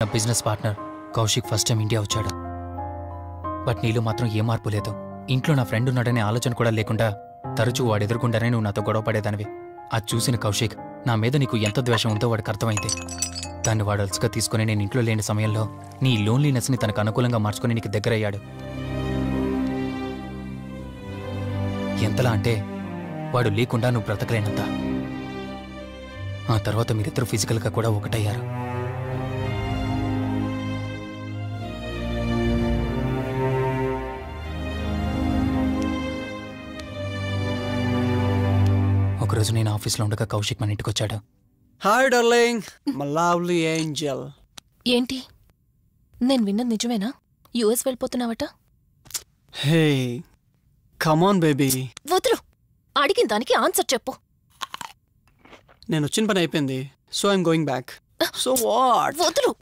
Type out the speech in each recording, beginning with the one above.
నా business partner Kaushik first time India వచ్చాడు. But నీలో మాత్రం ఏ మార్పు లేదు. ఇంట్లో నా ఫ్రెండ్ ఉన్నాడనే ఆలోచన కూడా లేకుండా తరచూ వాడు ఎదుర్కొంటానే నువ్వు నాతో గొడవ పడేదానివి. అది చూసిన కౌశిక్ నా మీద నీకు ఎంత ద్వేషం ఉందో వాడికి అర్థమైంది. దాన్ని వాడు అలసిగా తీసుకుని నేను ఇంట్లో లేని సమయంలో నీ లోన్లీనెస్ని తనకు అనుకూలంగా మార్చుకుని నీకు దగ్గరయ్యాడు. ఎంతలా అంటే వాడు లేకుండా నువ్వు బ్రతకలేనంత. ఆ తర్వాత మీరిద్దరు ఫిజికల్గా కూడా ఒకటయ్యారు. ఒకరోజు నేను ఆఫీస్లో ఉండగా కౌశిక్ మన ఇంటికి వచ్చాడు. Hi darling, my lovely angel. ఏంటి, నేను విన్నది నిజమేనా? యుఎస్ వెళ్ళిపోతున్నావట? Hey come on baby. వదులు, అడిగిన దానికి ఆన్సర్ చెప్పు. నేను వచ్చిన పని అయిపోయింది, so I'm going back. So what? వదులు.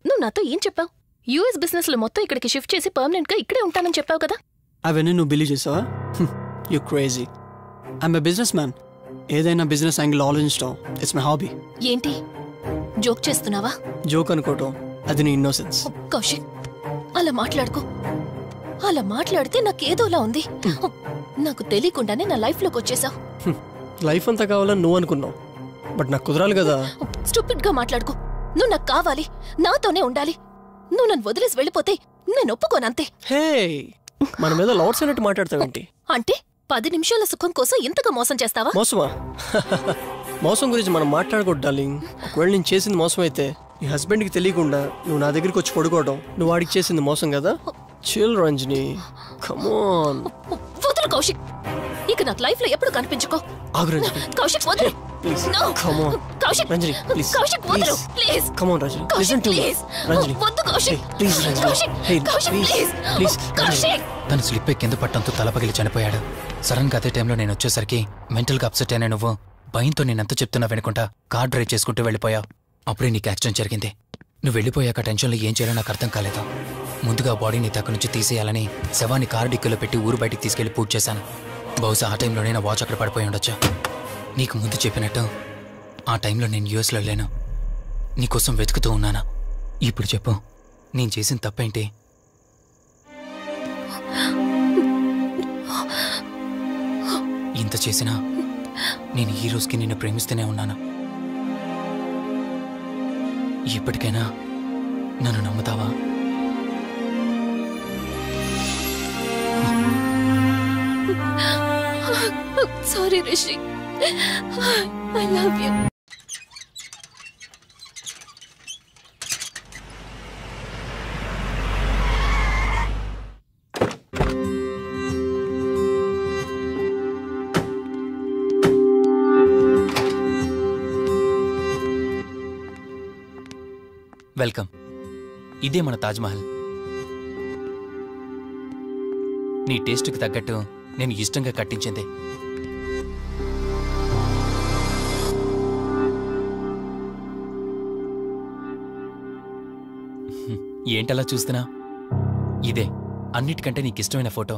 నువ్వు నాతో ఏం చెప్పావు? యుఎస్ బిజినెస్ లో మొత్తం ఇక్కడికి షిఫ్ట్ చేసి పర్మనెంట్ గా ఇక్కడే ఉంటానని చెప్పావు కదా. అవన్నీ నువ్వు బిలీవ్ చేసావా? You crazy. I'm a business man. ఏదైనా బిజినెస్ యాంగిల్ ఆలోచించడం ఇట్స్ మై హాబీ. ఏంటి, జోక్ చేస్తున్నావా? జోక్ అనుకోవటం అది నీ ఇన్నోసెన్స్. కౌశిక్, అలా మాట్లాడుకో. అలా మాట్లాడితే నాకేదోలా ఉంది. నాకు తెలియకుండానే నా లైఫ్ లోకి వచ్చేసావు. లైఫ్ అంతా కావాలని నువ్వు అనుకున్నావు, బట్ నాకు కుదరాలి కదా. స్టూపిడ్ గా మాట్లాడుకో. నువ్వు నాకు కావాలి, నాతోనే ఉండాలి. నువ్వు నన్ను వదిలేసి వెళ్ళిపోతే నేను ఒప్పుకోనంతే. హే, మన మీద లవర్స్ అన్నట్టు మాట్లాడతావేంటి? అంటే 10 నిమిషాల సుఖం కోసం ఇంతగా మోసం చేస్తావా? మోసమా? మోసం గురించి మనం మాట్లాడకూడదు డార్లింగ్. ఒకవేళ నేను చేసింది మోసం అయితే నీ హస్బెండ్కి తెలియకుండా నువ్వు నా దగ్గరికి వచ్చి పడుకోవడం నువ్వు వాడికి చేసింది మోసం కదా. Chill Ranjani, come on. వదులు కౌశిక్, ఇక నాకు లైఫ్ లో ఎప్పుడు కనిపించుకో. ఆగు రంజని. కౌశిక్ వదులు. Please come on. Kaushik, Ranjani please. Kaushik వదులు please. Come on Ranjani, Kaushik listen to me. Please. Ranjani వద్దు Kaushik. Please Ranjani. Kaushik, hey Kaushik please. Please. Kaushik. తను స్లిప్ అయి కింద పట్టంతో తల పగిలి చనిపోయాడు. సడన్ గా అదే టైంలో నేను వచ్చేసరికి మెంటల్ గా అప్సెట్ అయినా నువ్వు భయంతో నేనెంత చెప్తున్నా వెనుకుంటా కార్ డ్రైవ్ చేసుకుంటూ వెళ్ళిపోయావు. అప్పుడే నీకు యాక్సిడెంట్ జరిగింది. నువ్వు వెళ్ళిపోయాక టెన్షన్లో ఏం చేయాలో నాకు అర్థం కాలేదు. ముందుగా బాడీని తక్కు నుంచి తీసేయాలని శవాన్ని కారు డిక్కీలో పెట్టి ఊరు బయటికి తీసుకెళ్లి పూజ చేశాను. బహుశా ఆ టైంలోనే నా వాచ్ అక్కడ పడిపోయి ఉండొచ్చు. నీకు ముందు చెప్పినట్టు ఆ టైంలో నేను యూఎస్లో లేను. నీకోసం వెతుకుతూ ఉన్నాను. ఇప్పుడు చెప్పు, నేను చేసిన తప్పేంటి? ఇంత చేసినా నేను ఈ రోజుకి నిన్ను ప్రేమిస్తూనే ఉన్నాను. ఇప్పటికైనా నన్ను నమ్ముతావా? Sorry Rishi, I love you. Welcome. ఇదే మన తాజ్మహల్. నీ టేస్ట్కి తగ్గట్టు నేను ఇష్టంగా కట్టించింది. ఏంటలా చూస్తున్నా? ఇదే అన్నిటికంటే నీకిష్టమైన ఫోటో.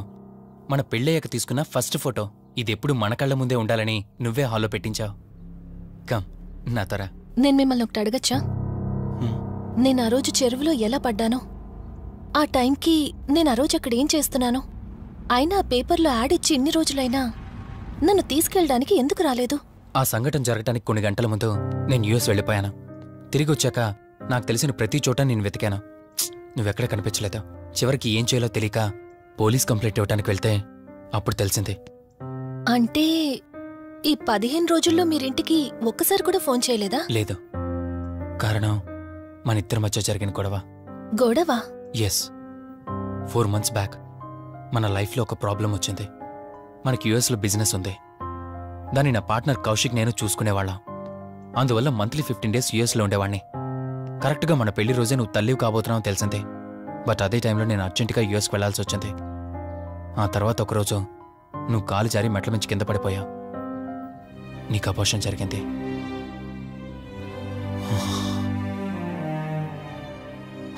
మన పెళ్ళయ్యాక తీసుకున్న ఫస్ట్ ఫోటో. ఇదెప్పుడు మన కళ్ళ ముందే ఉండాలని నువ్వే హాల్లో పెట్టించావు. కమ్ నా తర. నేను మిమ్మల్ని ఒకటి అడగచ్చా? నేను ఆ రోజు చెరువులో ఎలా పడ్డానో, ఆ టైంకి నేను ఆ రోజు అక్కడ ఏం చేస్తున్నానో, అయినా ఆ పేపర్లో యాడ్ ఇచ్చి ఇన్ని రోజులైనా నన్ను తీసుకెళ్ళడానికి ఎందుకు రాలేదు? ఆ సంఘటన జరగటానికి కొన్ని గంటల ముందు నేను యుఎస్ వెళ్ళిపోయాను. తిరిగి వచ్చాక నాకు తెలిసిన ప్రతి చోట నేను వెతికాను. నువ్వెక్కడ కనిపించలేదు. చివరికి ఏం చేయాలో తెలియక పోలీస్ కంప్లైంట్ ఇవ్వడానికి వెళ్తే అప్పుడు తెలిసింది. అంటే ఈ 15 రోజుల్లో మీరింటికి ఒక్కసారి కూడా ఫోన్ చేయలేదా? లేదు. కారణం మన ఇద్దరి మధ్య జరిగిన గొడవ. గొడవ? ఎస్. 4 months బ్యాక్ మన లైఫ్లో ఒక ప్రాబ్లం వచ్చింది. మనకి యుఎస్లో బిజినెస్ ఉంది. దాన్ని నా పార్ట్నర్ కౌశిక్ నేను చూసుకునేవాళ్ళం. అందువల్ల మంత్లీ 15 days యుఎస్లో ఉండేవాడిని. కరెక్ట్గా మన పెళ్లి రోజే నువ్వు తల్లివి కాబోతున్నావు తెలిసింది. బట్ అదే టైంలో నేను అర్జెంటుగా యుఎస్కి వెళ్లాల్సి వచ్చింది. ఆ తర్వాత ఒకరోజు నువ్వు కాలు జారి మెట్ల మించి కింద పడిపోయావు. నీకు అబార్షన్ జరిగింది.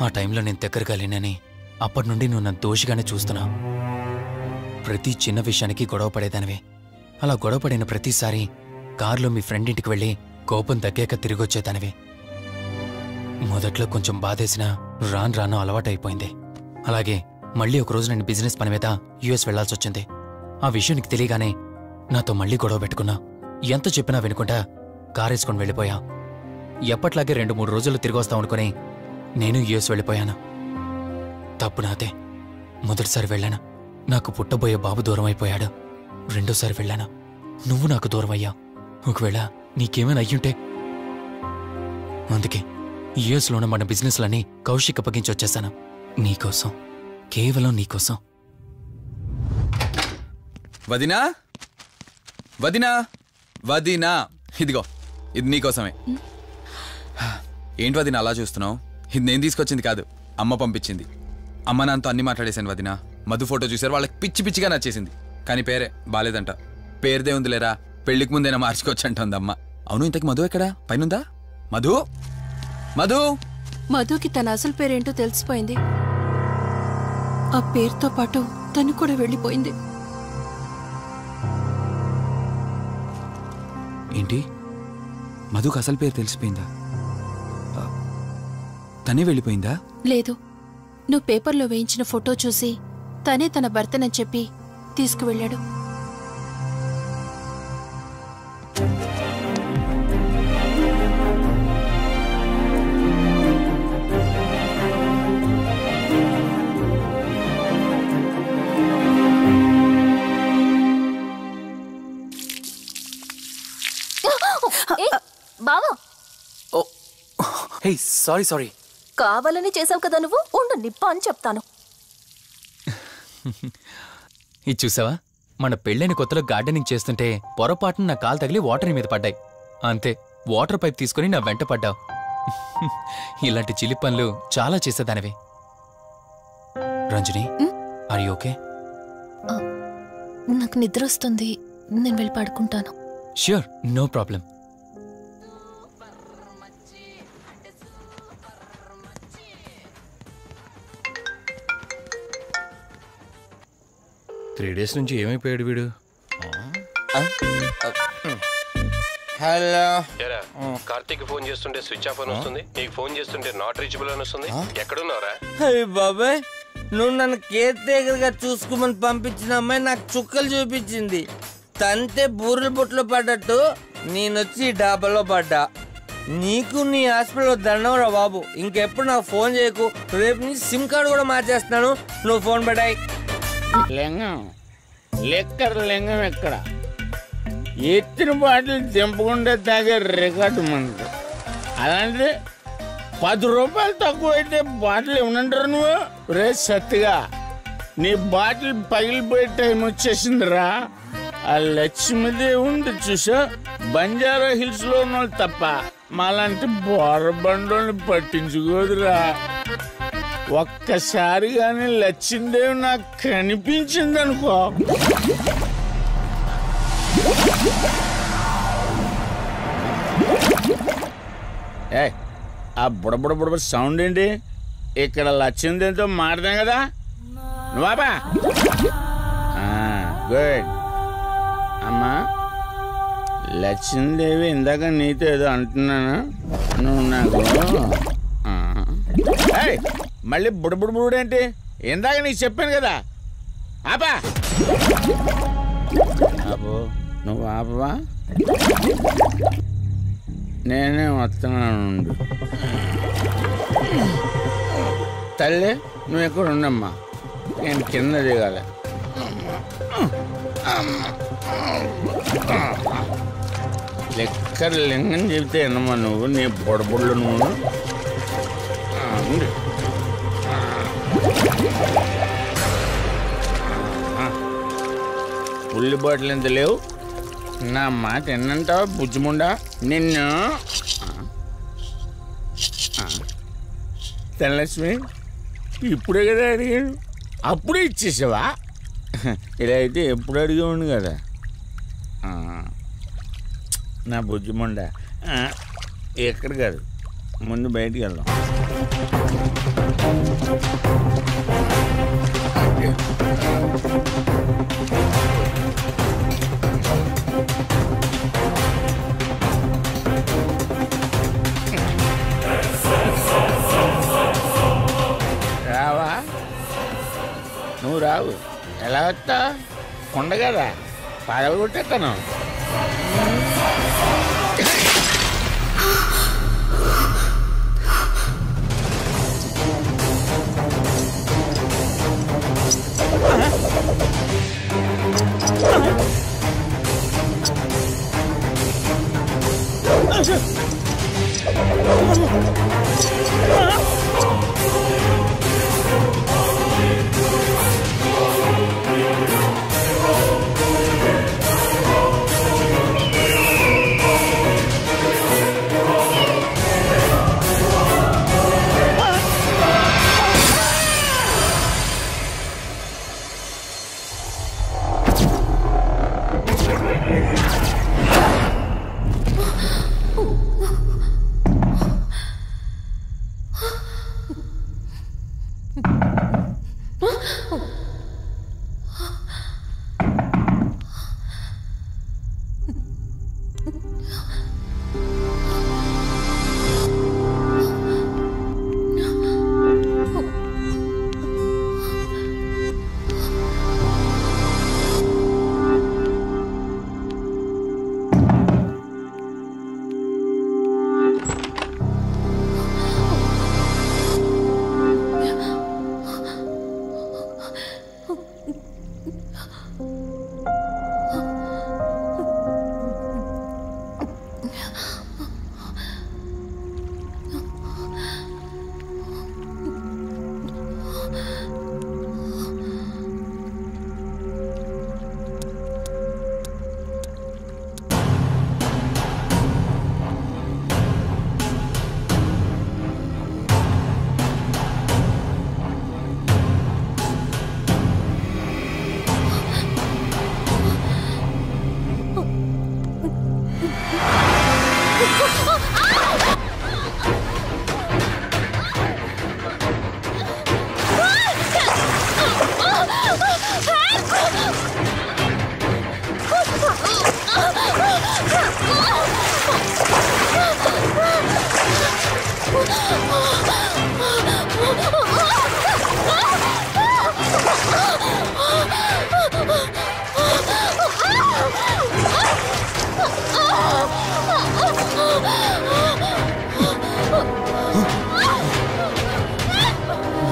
ఆ టైంలో నేను దగ్గరగా లేనని అప్పటి నుండి నువ్వు నన్ను దోషిగానే చూస్తున్నావు. ప్రతి చిన్న విషయానికి గొడవ పడేదానివే. అలా గొడవ పడిన ప్రతిసారి కారులో మీ ఫ్రెండ్ ఇంటికి వెళ్ళి కోపం తగ్గాక తిరిగొచ్చేదానివి. మొదట్లో కొంచెం బాధేసినా రాను అలవాటైపోయింది. అలాగే మళ్ళీ ఒకరోజు నేను బిజినెస్ పని మీద యుఎస్ వెళ్లాల్సొచ్చింది. ఆ విషయం నీకు తెలియగానే నాతో మళ్ళీ గొడవ పెట్టుకున్నా. ఎంత చెప్పినా వినుకుంటా కారేసుకొని వెళ్ళిపోయా. ఎప్పట్లాగే 2-3 రోజులు తిరిగొస్తాం అనుకుని నేను యుఎస్ వెళ్ళిపోయాను. తప్పు నాదే. మొదటిసారి వెళ్ళాను, నాకు పుట్టబోయే బాబు దూరం అయిపోయాడు. రెండోసారి వెళ్ళాను, నువ్వు నాకు దూరం అయ్యా. ఒకవేళ నీకేమైనా అయ్యుంటే. అందుకే యుఎస్లోనే మన బిజినెస్లన్నీ కౌశిక్ అప్పగించి వచ్చేసాను. నీకోసం, కేవలం నీకోసం. వదినా, వదినా, వదినా, ఇదిగో ఇది నీకోసమే. ఏంటి వదినా అలా చూస్తున్నావు? ఇది నేను తీసుకొచ్చింది కాదు, అమ్మ పంపించింది. అమ్మ నాన్నతో అన్ని మాట్లాడేశాను వదినా. మధు ఫోటో చూసారు, వాళ్ళకి పిచ్చిగా నచ్చేసింది. కానీ పేరే బాలేదంట. పేరుదే ఉందిలేరా, పెళ్లికి ముందైనా మార్చుకోవచ్చు అంటుంది అమ్మ. అవును, ఇంతకు మధు ఎక్కడా? పైనుందా? మధు, మధు. మధుకి తన అసలు పేరేంటో తెలిసిపోయింది. ఆ పేరుతో పాటు తను కూడా వెళ్ళిపోయింది. ఏంటి, మధుకు అసలు పేరు తెలిసిపోయిందా? తనే వెళ్ళిపోయిందా? లేదు, నువ్వు పేపర్లో వేయించిన ఫోటో చూసి తనే తన భర్తనని చెప్పి తీసుకువెళ్ళాడు. బావా, హే, సారీ. కావాలని చేసావు కదా నువ్వు. ఉండు, నిప్ప అని చెప్తాను. ఇది చూసావా, మన పెళ్ళైన కొత్తలో గార్డెనింగ్ చేస్తుంటే పొరపాటున నా కాలు తగిలి వాటర్ మీద పడ్డాయి. అంతే, వాటర్ పైప్ తీసుకుని నా వెంట పడ్డావు. ఇలాంటి చిలి పనులు చాలా చేసేదానివి. Ranjani, are you okay? నాకు నిద్ర వస్తుంది, నేను వెళ్ళి పడుకుంటాను. Sure, no problem. Three days నుంచి ఏమైపోయాడు వీడు? హలో, కార్తీక్ ఫోన్ చేస్తుంటే స్విచ్ ఆఫ్ అని వస్తుంది, నీకు ఫోన్ చేస్తుంటే నాట్ రీచబుల్ అని వస్తుంది. ఎక్కడున్నారా? బాబాయ్, నువ్వు నన్ను కేర్ టేకర్గా చూసుకోమని పంపించిన అమ్మాయి నాకు చుక్కలు చూపించింది. తంతే బూరెల బుట్టలో పడ్డట్టు నేనొచ్చి డాబాలో పడ్డా. నీకు నీ హాస్పిటల్లో దండం రా బాబు. ఇంకెప్పుడు నాకు ఫోన్ చేయకు. రేపు నీ సిమ్ కార్డు కూడా మార్చేస్తున్నాను. నువ్వు ఫోన్ పడాయి. లింగం లెక్కర లింగం ఎక్కడ? ఎత్తిన బాటిల్ దింపకుండా తాగే రికార్డు మనకు. అలాంటిది 10 రూపాయలు తక్కువ అయితే బాటిల్ ఏమనంటారు నువ్వు? రే సత్తిగా, నీ బాటిల్ పగిలిపోయే టైం వచ్చేసిందిరా. ఆ లక్ష్మీదేవి ఉంది చూసా, బంజారా హిల్స్ లో ఉన్న తప్ప మాలాంటి బోరబండోని పట్టించుకోదురా. ఒక్కసారి కానీ లక్ష్మీదేవి నాకు కనిపించింది అనుకో, ఏ ఆ బుడబుడ సౌండ్ ఏంటి? ఇక్కడ లక్ష్మీదేవితో మాట్లాడాం కదా నువ్వాబా. గుడ్ అమ్మా. లక్ష్మీదేవి ఇందాక నీతో ఏదో అంటున్నాను, నువ్వు నాకు మళ్ళీ బుడబుడేంటి? ఇందాక నీకు చెప్పాను కదా ఆపా. అబ్బో, నువ్వు ఆపవా? నేనే వస్తున్నాను. తల్లి, నువ్వు ఎక్కడ ఉండమ్మా, నేను కింద దిగాలి. లెక్కర లింగం చెబితే ఎన్నమ్మా నువ్వు, నీ బుడబుళ్ళు నువ్వు. ఉల్లి బాటిల్ ఎంత లేవు? నా మాట ఎన్నంటావా బుజ్జిముండా నిన్ను? ధనలక్ష్మి, ఇప్పుడే కదా అడిగాడు, అప్పుడే ఇచ్చేసావా? ఇలా అయితే ఎప్పుడు అడిగేవాడిని కదా. నా బుజ్జిముండా, ఎక్కడ కాదు, ముందు బయటికి వెళ్దాం. నువ్వు రావు. ఎలా వస్తా? కొండ కదా, పడగొట్టేస్తాను.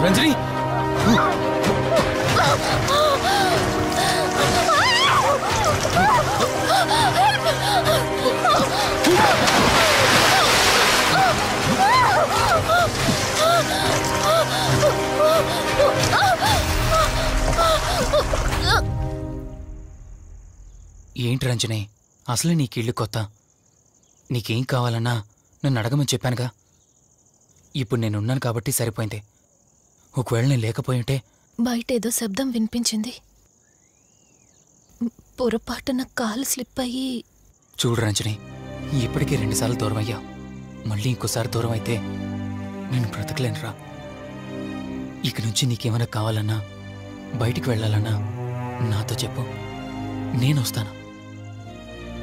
రంజని ఏంటి రంజని, అసలు నీకు ఇల్లు కొత్త. నీకేం కావాలన్నా నన్ను అడగమని చెప్పానుగా. ఇప్పుడు నేనున్నాను కాబట్టి సరిపోయింది. ఒకవేళ నేను లేకపోయి ఉంటే బయట ఏదో శబ్దం వినిపించింది. పొరపాటున కాలు స్లిప్ అయ్యి. చూడు రంజని, ఇప్పటికే 2 సార్లు దూరం అయ్యా. మళ్ళీ ఇంకోసారి దూరం అయితే నేను బ్రతకలేనురా. ఇక నుంచి నీకేమైనా కావాలన్నా, బయటికి వెళ్ళాలన్నా నాతో చెప్పు, నేను వస్తాను.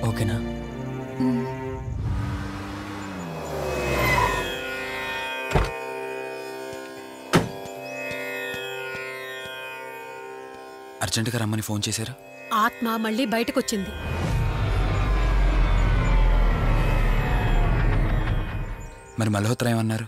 ఓకేనా? అర్జెంటుగా రమ్మని ఫోన్ చేశారు. ఆత్మ మళ్ళీ బయటకొచ్చింది. మరి మల్హోత్రా ఏమన్నారు?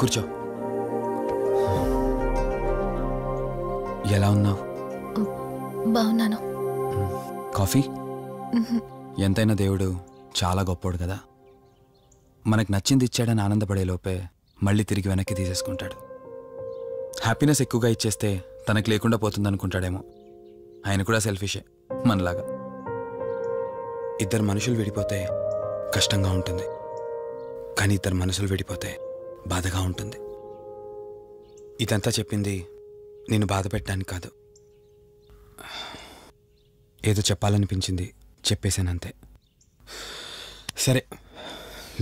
కూర్చో. ఎలా ఉన్నావు? బాగున్నాను. కాఫీ? ఎంతైనా దేవుడు చాలా గొప్పోడు కదా. మనకు నచ్చింది ఇచ్చాడని ఆనందపడే లోపే మళ్ళీ తిరిగి వెనక్కి తీసేసుకుంటాడు. హ్యాపీనెస్ ఎక్కువగా ఇచ్చేస్తే తనకు లేకుండా పోతుందనుకుంటాడేమో. ఆయన కూడా సెల్ఫిషే మనలాగా. ఇద్దరు మనుషులు విడిపోతే కష్టంగా ఉంటుంది, కానీ ఇద్దరు మనసులు విడిపోతే బాధగా ఉంటుంది. ఇదంతా చెప్పింది నేను బాధ పెట్టడానికి కాదు, ఏదో చెప్పాలనిపించింది చెప్పేశానంతే. సరే,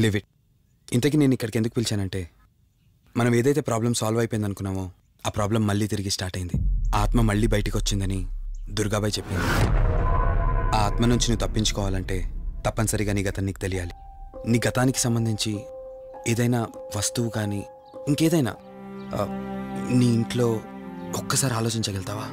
లివ్ ఇట్. ఇంతకీ నేను ఇక్కడికి ఎందుకు పిలిచానంటే, మనం ఏదైతే ప్రాబ్లం సాల్వ్ అయిపోయింది అనుకున్నామో ఆ ప్రాబ్లం మళ్ళీ తిరిగి స్టార్ట్ అయింది. ఆ ఆత్మ మళ్ళీ బయటికి వచ్చిందని దుర్గాబాయ్ చెప్పింది. ఆ ఆత్మ నుంచి నువ్వు తప్పించుకోవాలంటే తప్పనిసరిగా నీ గతం నీకు తెలియాలి. నీ గతానికి సంబంధించి ఏదైనా వస్తువు కానీ ఇంకేదైనా నీ ఇంట్లో ఒక్కసారి ఆలోచించగలుగుతావా?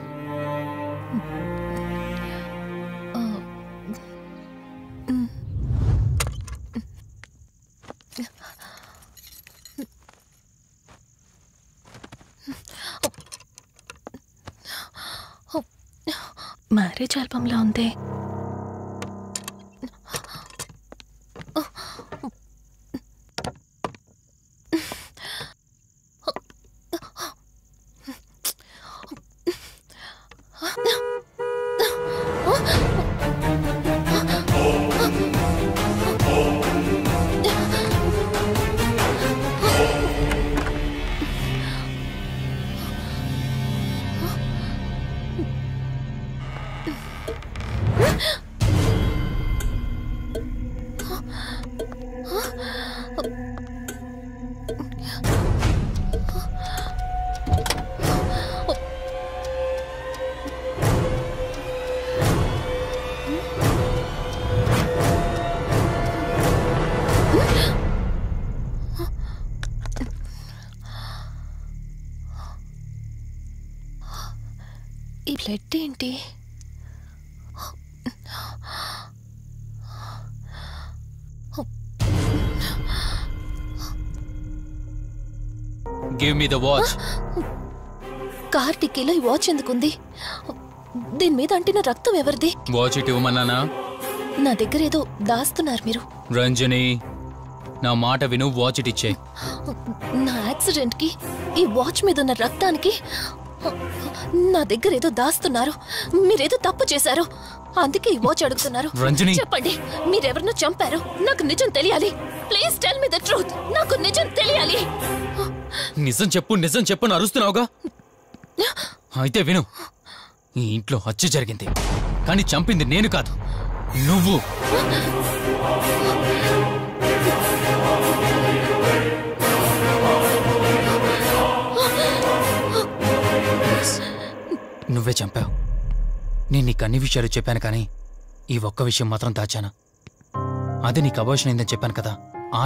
మ్యారేజ్ ఆల్బంలా ఉంది. ఈ బ్లడ్ ఏంటి? Give me the watch. Car టిక్కీలో ఈ వాచ్ ఎందుకుంది? దీని మీద అంటిన రక్తం ఎవరిది? వాచ్ ఇటు ఇవ్వమన్నానా? నా దగ్గర ఏదో దాస్తున్నారు మీరు. రంజని, నా మాట విను, వాచ్ ఇటు ఇచ్చే. నా యాక్సిడెంట్ కి ఈ వాచ్ మీద ఉన్న రక్తానికి నా దగ్గర ఏదో దాస్తున్నారు. మీరేదో తప్పు చేశారు, అందుకే ఈ వాచ్ అడుగుతున్నారు. రంజని, చెప్పండి, మీరెవరినో చంపారు. నాకు నిజం తెలియాలి. Please tell me the truth. నాకు నిజం తెలియాలి. నిజం చెప్పు, నిజం చెప్పు అని అరుస్తున్నావుగా. అయితే విను, ఈ ఇంట్లో హత్య జరిగింది, కానీ చంపింది నేను కాదు, నువ్వు. నువ్వే చంపావు. నేను నీకు అన్ని విషయాలు చెప్పాను, కానీ ఈ ఒక్క విషయం మాత్రం దాచాను. అది నీకు అబార్షన్ అయిందని చెప్పాను కదా.